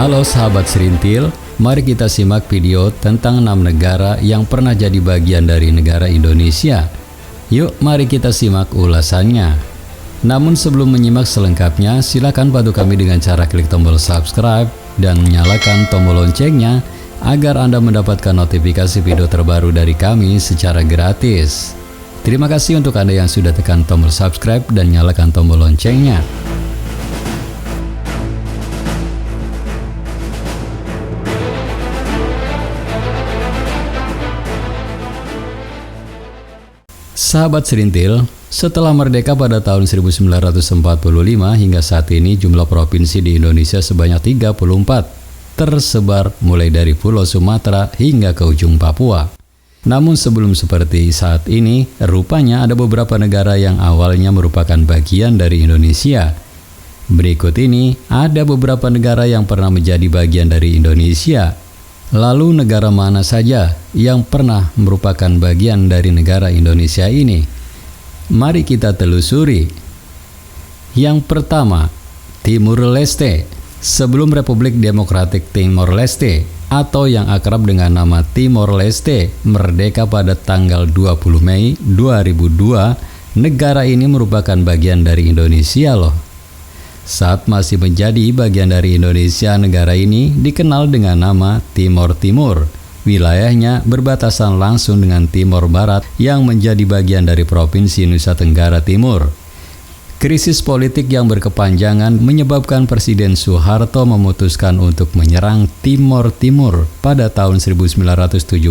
Halo sahabat Serintil, mari kita simak video tentang 6 negara yang pernah jadi bagian dari negara Indonesia. Yuk mari kita simak ulasannya. Namun sebelum menyimak selengkapnya, silakan bantu kami dengan cara klik tombol subscribe dan nyalakan tombol loncengnya agar Anda mendapatkan notifikasi video terbaru dari kami secara gratis. Terima kasih untuk Anda yang sudah tekan tombol subscribe dan nyalakan tombol loncengnya. Sahabat Serintil, setelah merdeka pada tahun 1945 hingga saat ini jumlah provinsi di Indonesia sebanyak 34, tersebar mulai dari Pulau Sumatera hingga ke ujung Papua. Namun sebelum seperti saat ini, rupanya ada beberapa negara yang awalnya merupakan bagian dari Indonesia. Berikut ini ada beberapa negara yang pernah menjadi bagian dari Indonesia. Lalu negara mana saja yang pernah merupakan bagian dari negara Indonesia ini? Mari kita telusuri. Yang pertama, Timur Leste. Sebelum Republik Demokratik Timor Leste atau yang akrab dengan nama Timor Leste merdeka pada tanggal 20 Mei 2002, negara ini merupakan bagian dari Indonesia loh. Saat masih menjadi bagian dari Indonesia, negara ini dikenal dengan nama Timor Timur. Wilayahnya berbatasan langsung dengan Timor Barat yang menjadi bagian dari Provinsi Nusa Tenggara Timur. Krisis politik yang berkepanjangan menyebabkan Presiden Soeharto memutuskan untuk menyerang Timor Timur pada tahun 1975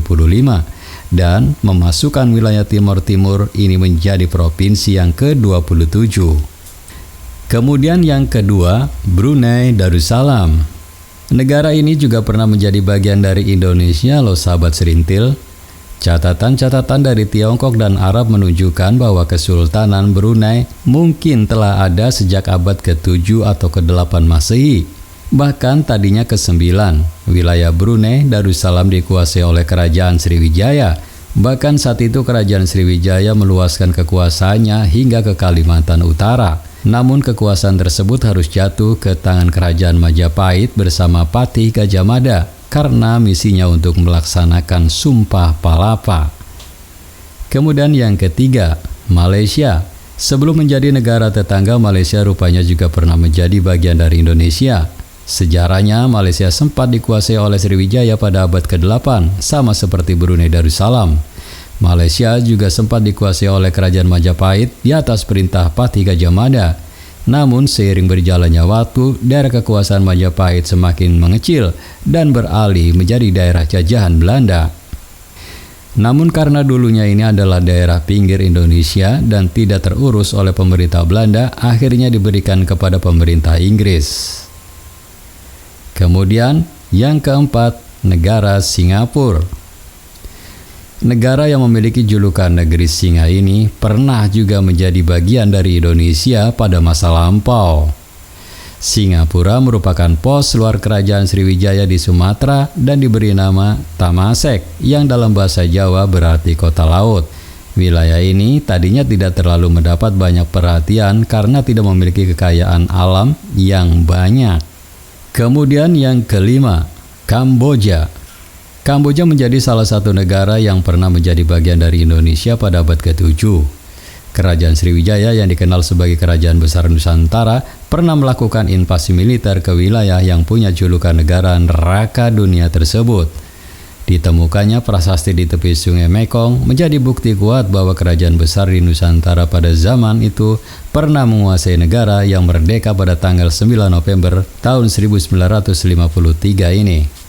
dan memasukkan wilayah Timor Timur ini menjadi provinsi yang ke-27. Kemudian yang kedua, Brunei Darussalam. Negara ini juga pernah menjadi bagian dari Indonesia loh sahabat Serintil. Catatan-catatan dari Tiongkok dan Arab menunjukkan bahwa Kesultanan Brunei mungkin telah ada sejak abad ke-7 atau ke-8 Masehi. Bahkan tadinya ke-9, wilayah Brunei Darussalam dikuasai oleh Kerajaan Sriwijaya. Bahkan saat itu Kerajaan Sriwijaya meluaskan kekuasaannya hingga ke Kalimantan Utara. Namun kekuasaan tersebut harus jatuh ke tangan Kerajaan Majapahit bersama Patih Gajah Mada karena misinya untuk melaksanakan Sumpah Palapa. Kemudian yang ketiga, Malaysia. Sebelum menjadi negara tetangga, Malaysia rupanya juga pernah menjadi bagian dari Indonesia. Sejarahnya, Malaysia sempat dikuasai oleh Sriwijaya pada abad ke-8, sama seperti Brunei Darussalam. Malaysia juga sempat dikuasai oleh Kerajaan Majapahit di atas perintah Patih Gajah Mada. Namun seiring berjalannya waktu, daerah kekuasaan Majapahit semakin mengecil dan beralih menjadi daerah jajahan Belanda. Namun karena dulunya ini adalah daerah pinggir Indonesia dan tidak terurus oleh pemerintah Belanda, akhirnya diberikan kepada pemerintah Inggris. Kemudian yang keempat, negara Singapura. Negara yang memiliki julukan negeri singa ini pernah juga menjadi bagian dari Indonesia pada masa lampau. Singapura merupakan pos luar Kerajaan Sriwijaya di Sumatera dan diberi nama Tamasek yang dalam bahasa Jawa berarti kota laut. Wilayah ini tadinya tidak terlalu mendapat banyak perhatian karena tidak memiliki kekayaan alam yang banyak. Kemudian yang kelima, Kamboja. Kamboja menjadi salah satu negara yang pernah menjadi bagian dari Indonesia pada abad ke-7. Kerajaan Sriwijaya yang dikenal sebagai Kerajaan Besar Nusantara pernah melakukan invasi militer ke wilayah yang punya julukan negara neraka dunia tersebut. Ditemukannya prasasti di tepi Sungai Mekong menjadi bukti kuat bahwa Kerajaan Besar di Nusantara pada zaman itu pernah menguasai negara yang merdeka pada tanggal 9 November tahun 1953 ini.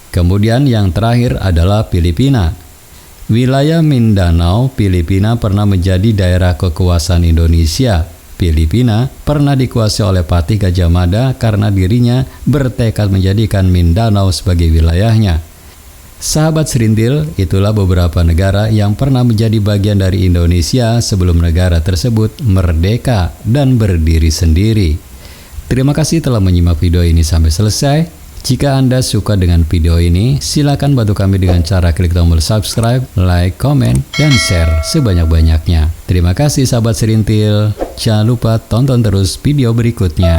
Kemudian yang terakhir adalah Filipina. Wilayah Mindanao, Filipina pernah menjadi daerah kekuasaan Indonesia. Filipina pernah dikuasai oleh Patih Gajah Mada karena dirinya bertekad menjadikan Mindanao sebagai wilayahnya. Sahabat Serintil, itulah beberapa negara yang pernah menjadi bagian dari Indonesia sebelum negara tersebut merdeka dan berdiri sendiri. Terima kasih telah menyimak video ini sampai selesai. Jika Anda suka dengan video ini, silakan bantu kami dengan cara klik tombol subscribe, like, komen, dan share sebanyak-banyaknya. Terima kasih sahabat Serintil. Jangan lupa tonton terus video berikutnya.